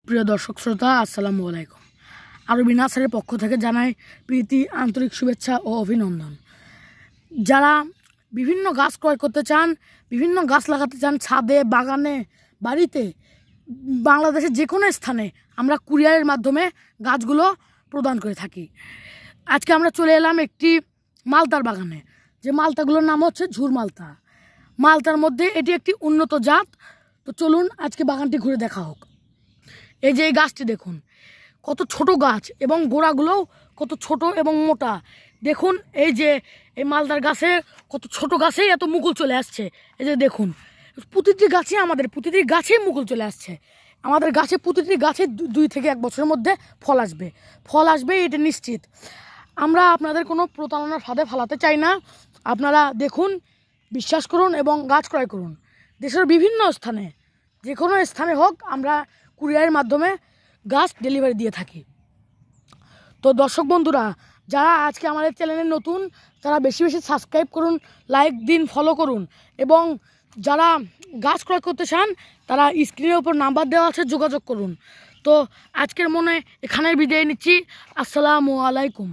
প্রিয় দর্শক শ্রোতা, আসসালামু আলাইকুম। আরবি নার্সারির পক্ষ থেকে জানাই প্রীতি, আন্তরিক শুভেচ্ছা ও অভিনন্দন। যারা বিভিন্ন গাছ ক্রয় করতে চান, বিভিন্ন গাছ লাগাতে চান, ছাদে, বাগানে, বাড়িতে, বাংলাদেশের যে কোনো স্থানে আমরা কুরিয়ারের মাধ্যমে গাছগুলো প্রদান করে থাকি। আজকে আমরা চলে এলাম একটি মালতার বাগানে, যে মালতাগুলোর নাম হচ্ছে ঝুর মালতা। মালতার মধ্যে এটি একটি উন্নত জাত। তো চলুন আজকে বাগানটি ঘুরে দেখা হোক। এই যে এই গাছটি দেখুন, কত ছোট গাছ এবং গোড়াগুলোও কত ছোট এবং মোটা। দেখুন এই যে এই মালদার গাছে, কত ছোট গাছেই এত মুকুল চলে আসছে। এই যে দেখুন, প্রতিটি গাছেই মুকুল চলে আসছে। আমাদের গাছে প্রতিটি গাছে 2 থেকে 1 বছরের মধ্যে ফল আসবে, এটা নিশ্চিত। আমরা আপনাদের কোনো প্রতারণার ফাঁদে ফালাতে চাই না। আপনারা দেখুন, বিশ্বাস করুন এবং গাছ ক্রয় করুন। দেশের বিভিন্ন স্থানে, যে কোনো স্থানে হোক, আমরা কুরিয়ারের মাধ্যমে গাছ ডেলিভারি দিয়ে থাকি। তো দর্শক বন্ধুরা, যারা আজকে আমাদের চ্যানেলে নতুন, তারা বেশি বেশি সাবস্ক্রাইব করুন, লাইক দিন, ফলো করুন। এবং যারা গাছ ক্রয় করতে চান, তারা স্ক্রিনের উপর নাম্বার দেওয়া আছে, যোগাযোগ করুন। তো আজকের মনে এখানে বিদায় নিচ্ছি। আসসালামু আলাইকুম।